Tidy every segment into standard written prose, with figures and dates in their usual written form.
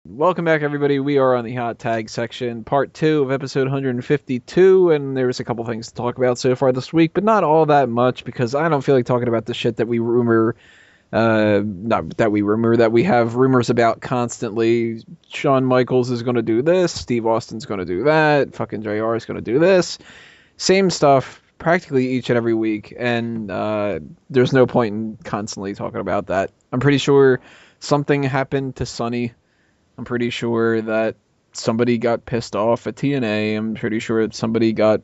Welcome back, everybody. We are on the hot tag section, part 2 of episode 152, and there's a couple things to talk about so far this week, but not all that much because I don't feel like talking about the shit that we rumor, not that we rumor, that we have rumors about constantly. Shawn Michaels is going to do this, Steve Austin's going to do that, fucking JR is going to do this. Same stuff practically each and every week, and there's no point in constantly talking about that. I'm pretty sure something happened to Sonny. I'm pretty sure that somebody got pissed off at TNA. I'm pretty sure that somebody got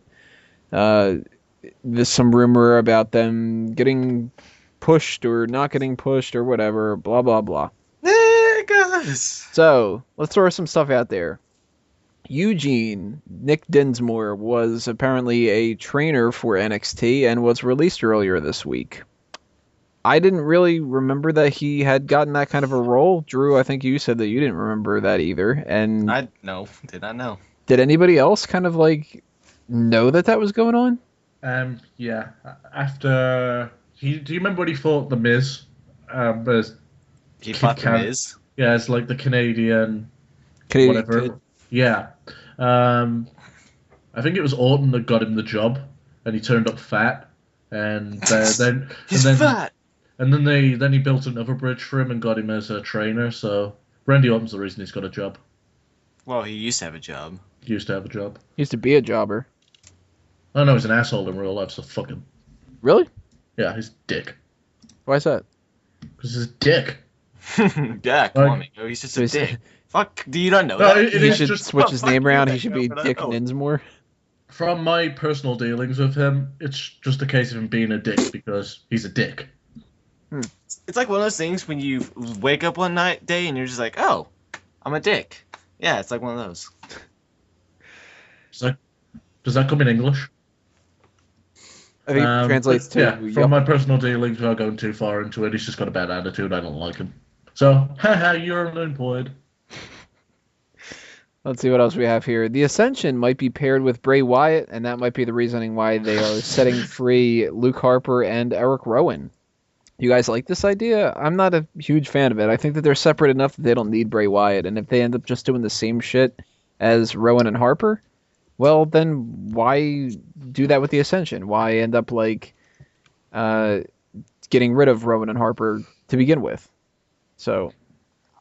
there's some rumor about them getting pushed or not getting pushed or whatever, blah, blah, blah. Niggas. So, let's throw some stuff out there. Eugene, Nick Dinsmore, was apparently a trainer for NXT and was released earlier this week. I didn't really remember that he had gotten that kind of a role. Drew, I think you said that you didn't remember that either. And Did not know. did anybody else kind of like know that was going on? Yeah. Do you remember when he fought the Miz? He fought the Miz? Yeah, it's like the Canadian whatever. Kid. Yeah. I think it was Orton that got him the job, and he turned up fat, and then fat. And then he built another bridge for him and got him as a trainer. So Randy Orton's the reason he's got a job. Well, he used to have a job. He used to have a job. He used to be a jobber. Oh no, he's an asshole in real life. So fuck him. Really? Yeah, he's a dick. Why is that? Because he's a dick. Yeah, come on, man. He's just a dick. Fuck, do you not know that? He should switch his name around. He should be Dick Dinsmore. From my personal dealings with him, it's just a case of him being a dick because he's a dick. It's like one of those things when you wake up one day and you're just like, oh, I'm a dick. Yeah, it's like one of those. So, does that come in English? I think it translates to... Yeah, from my personal dealings, without going too far into it, he's just got a bad attitude. I don't like him. So, haha, you're unemployed. Let's see what else we have here. The Ascension might be paired with Bray Wyatt, and that might be the reasoning why they are setting free Luke Harper and Eric Rowan. You guys like this idea? I'm not a huge fan of it. I think that they're separate enough that they don't need Bray Wyatt, and if they end up just doing the same shit as Rowan and Harper, well, then why do that with the Ascension? Why end up like getting rid of Rowan and Harper to begin with? So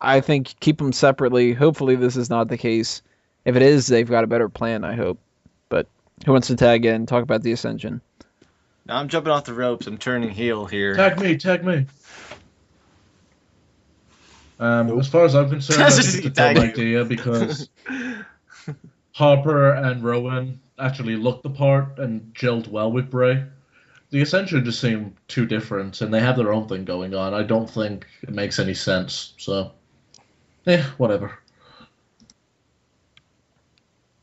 I think keep them separately. Hopefully this is not the case. If it is, they've got a better plan, I hope. But who wants to tag in? Talk about the Ascension. Now I'm jumping off the ropes. I'm turning heel here. Tag me. As far as I'm concerned, I think it's a dumb idea because Harper and Rowan actually looked the part and gelled well with Bray. The Ascension just seem too different, and they have their own thing going on. I don't think it makes any sense, so... whatever.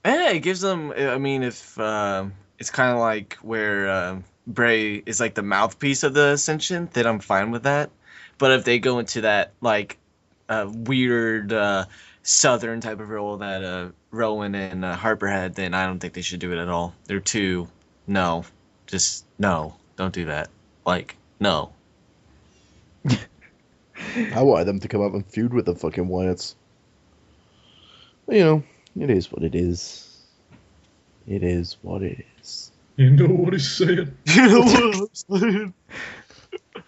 Yeah, it gives them... I mean, if it's kind of like where Bray is like the mouthpiece of the Ascension, then I'm fine with that. But if they go into that, like, weird Southern type of role that Rowan and Harper had, then I don't think they should do it at all. They're too... No. Just, no. Don't do that. Like, no. I wanted them to come up and feud with the fucking Wyatts. But, it is what it is. It is what it is. You know what he's saying.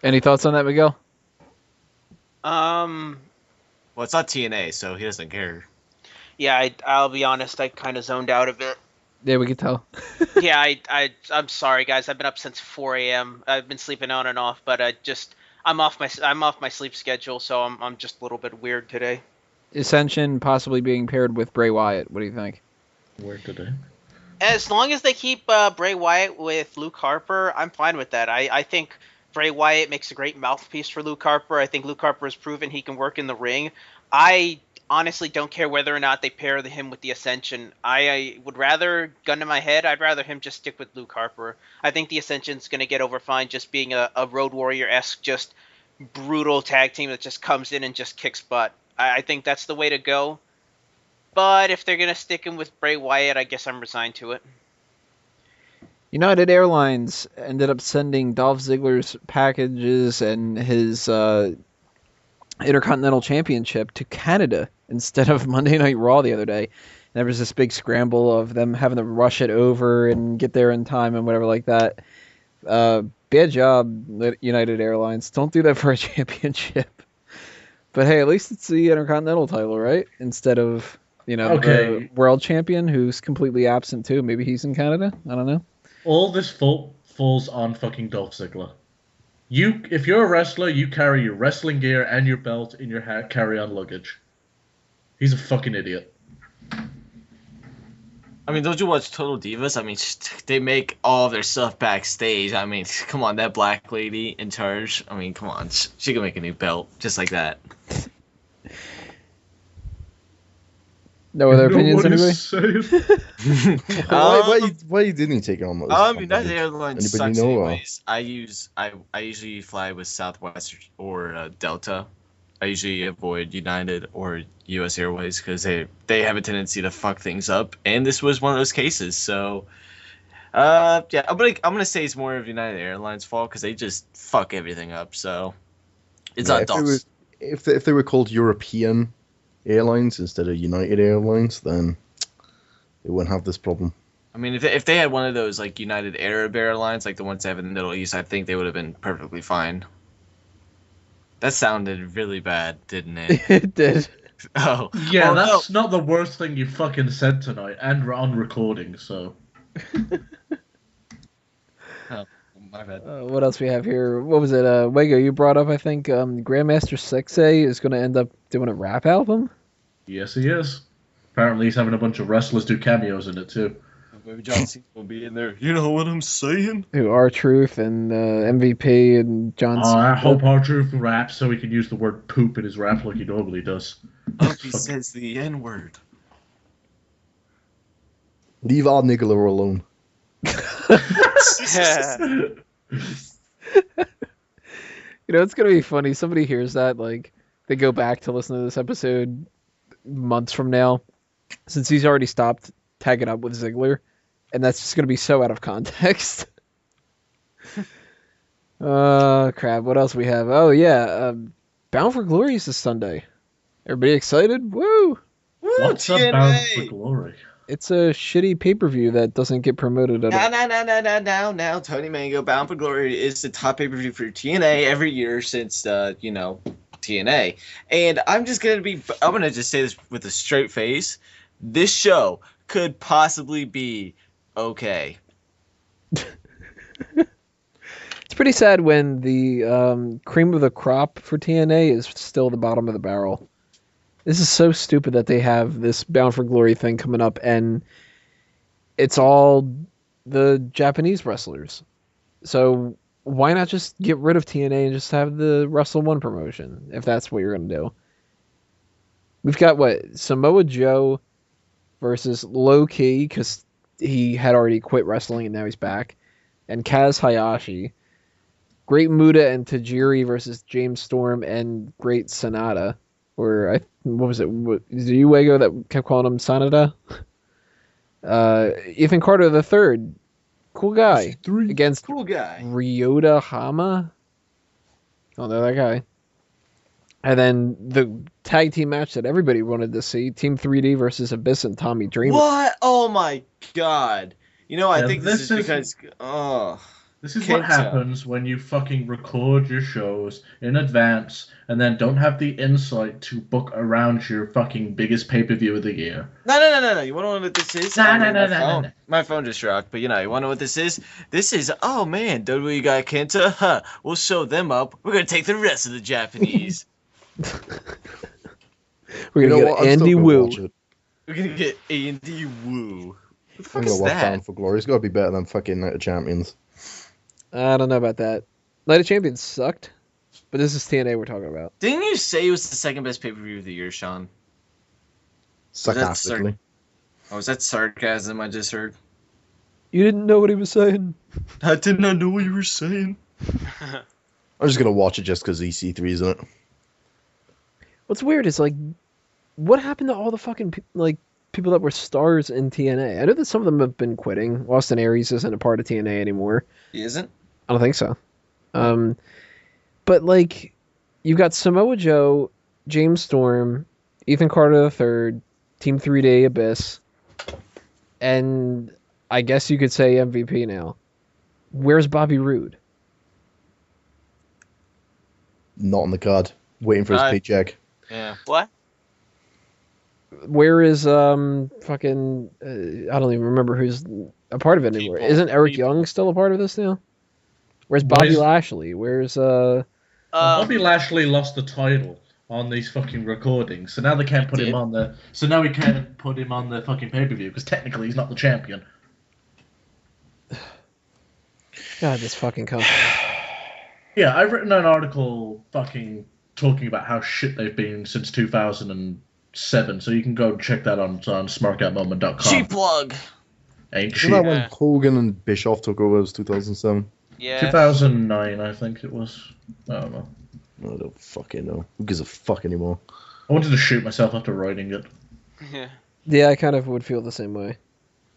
Any thoughts on that, Miguel? Well, it's not TNA, so he doesn't care. Yeah, I'll be honest, I kind of zoned out of it. Yeah, we can tell. Yeah, I'm sorry, guys. I've been up since 4 a.m. I've been sleeping on and off, but I'm off my sleep schedule, so I'm just a little bit weird today. Ascension possibly being paired with Bray Wyatt. What do you think? Weird today. As long as they keep Bray Wyatt with Luke Harper, I'm fine with that. I think Bray Wyatt makes a great mouthpiece for Luke Harper. I think Luke Harper has proven he can work in the ring. I honestly don't care whether or not they pair him with the Ascension. I would rather, gun to my head, I'd rather him just stick with Luke Harper. I think the Ascension's going to get over fine just being a Road Warrior-esque, just brutal tag team that just comes in and just kicks butt. I think that's the way to go. But if they're going to stick him with Bray Wyatt, I guess I'm resigned to it. United Airlines ended up sending Dolph Ziggler's packages and his Intercontinental Championship to Canada instead of Monday Night Raw the other day. And there was this big scramble of them having to rush it over and get there in time and whatever like that. Bad job, United Airlines. Don't do that for a championship. But hey, at least it's the Intercontinental title, right? Instead of, the world champion who's completely absent too. Maybe he's in Canada? I don't know. All this fault falls on fucking Dolph Ziggler. If you're a wrestler, you carry your wrestling gear and your belt in your carry-on luggage. He's a fucking idiot. I mean, don't you watch Total Divas? I mean, they make all of their stuff backstage. I mean, come on, that black lady in charge. I mean, come on, she can make a new belt just like that. No other opinions, anyway? Why didn't he take on those? United Airlines sucks anyways. I usually fly with Southwest or Delta. I usually avoid United or U.S. Airways because they have a tendency to fuck things up, and this was one of those cases. So, I'm gonna say it's more of United Airlines' fault because they just fuck everything up. So, it's not Dolph's. If they were called European Airlines instead of United Airlines, then they wouldn't have this problem. I mean, if they had one of those like United Arab Airlines, like the ones they have in the Middle East, I think they would have been perfectly fine. That sounded really bad, didn't it? It did. Oh. Yeah, that's not the worst thing you fucking said tonight, and we're on recording, so. Oh, my bad. What else we have here? What was it? Wego, you brought up, I think, Grandmaster Sexay is going to end up doing a rap album? Yes, he is. Apparently he's having a bunch of wrestlers do cameos in it, too. Maybe John Cena will be in there. You know what I'm saying? Who, R-Truth and MVP and John Cena. I hope R-Truth raps so he can use the word poop in his rap like he normally does. I hope he says the N-word. Leave our Niggler alone. It's going to be funny. Somebody hears that, like, they go back to listen to this episode months from now, since he's already stopped tagging up with Ziggler. And that's just going to be so out of context. Crap. What else we have? Oh, yeah. Bound for Glory is this Sunday. Everybody excited? Woo! What's up, Bound for Glory? It's a shitty pay-per-view that doesn't get promoted at all. Now, Tony Mango, Bound for Glory is the top pay-per-view for TNA every year since, TNA. And I'm going to just say this with a straight face. This show could possibly be okay. It's pretty sad when the cream of the crop for TNA is still the bottom of the barrel. This is so stupid that they have this Bound for Glory thing coming up, and it's all the Japanese wrestlers. So why not just get rid of TNA and just have the Wrestle One promotion, if that's what you're going to do? We've got, Samoa Joe versus Low Ki, because he had already quit wrestling and now he's back, and Kaz Hayashi. Great Muta and Tajiri versus James Storm and Great Sonata. Or, what was it? Is it you, Wego, that kept calling him Sonata? Ethan Carter III. Cool guy. Against cool guy. Ryota Hama. Oh, know that guy. And then the tag team match that everybody wanted to see, Team 3D versus Abyss and Tommy Dreamer. What? Oh my god. I think this is because... This is what happens when you fucking record your shows in advance and then don't have the insight to book around your fucking biggest pay-per-view of the year. No. You want to know what this is? No. My phone just rocked, but you want to know what this is? This is, oh man, WWE got Kenta? Huh, we'll show them up. We're going to take the rest of the Japanese. We're going to get Andy Wu. We're going to get Andy Wu. What the fuck I'm is going to watch that? Bound for Glory. It's got to be better than fucking Night of Champions. I don't know about that. Night of Champions sucked, but this is TNA we're talking about. Didn't you say it was the second best pay-per-view of the year, Sean? Sarcastically. Was that sarcasm I just heard? You didn't know what he was saying? I did not know what you were saying. I'm just going to watch it just because EC3 is in it. What's weird is, what happened to all the fucking, people that were stars in TNA? I know that some of them have been quitting. Austin Aries isn't a part of TNA anymore. He isn't? I don't think so. But, you've got Samoa Joe, James Storm, Ethan Carter III, Team 3-Day Abyss, and I guess you could say MVP now. Where's Bobby Roode? Not on the card. Waiting for his paycheck. Yeah. What? Where is fucking I don't even remember who's a part of it anymore. Isn't Eric Young still a part of this now? Where's Bobby Lashley? Where's Bobby Lashley lost the title on these fucking recordings, so now they can't put him on the. So now we can't put him on the fucking pay-per-view because technically he's not the champion. God, this fucking company. Yeah, I've written an article fucking talking about how shit they've been since 2007, so you can go check that on smarkoutmoment.com. Cheap plug. Ain't Isn't that when Hogan and Bischoff took over? It was 2007. Yeah. 2009, I think it was. I don't know. I don't fucking know. Who gives a fuck anymore? I wanted to shoot myself after writing it. Yeah. Yeah, I kind of would feel the same way.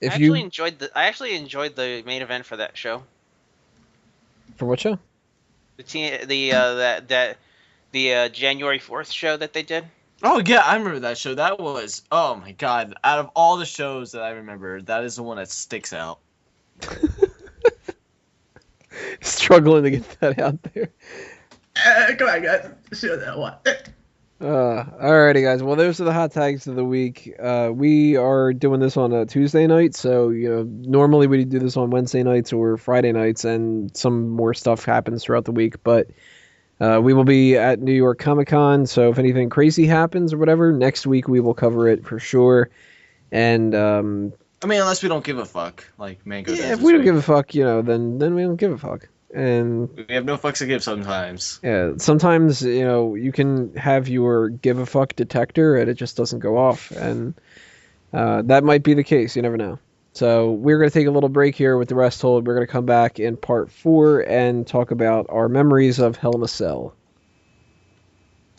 I actually enjoyed the main event for that show. For what show? The January 4th show that they did. Oh yeah, I remember that show. That was, oh my god, out of all the shows that I remember, that is the one that sticks out. Struggling to get that out there. Come on, guys. Show that one. Alrighty, guys. Well, those are the hot tags of the week. We are doing this on a Tuesday night, so normally we do this on Wednesday nights or Friday nights, and some more stuff happens throughout the week. But we will be at New York Comic Con, so if anything crazy happens or whatever, next week we will cover it for sure. And I mean, unless we don't give a fuck, like Mango does. If we don't give a fuck, then we don't give a fuck. And we have no fucks to give sometimes. Yeah, sometimes you can have your give a fuck detector and it just doesn't go off, and that might be the case. You never know. So we're gonna take a little break here with the rest told. We're gonna come back in part 4 and talk about our memories of Hell in a Cell.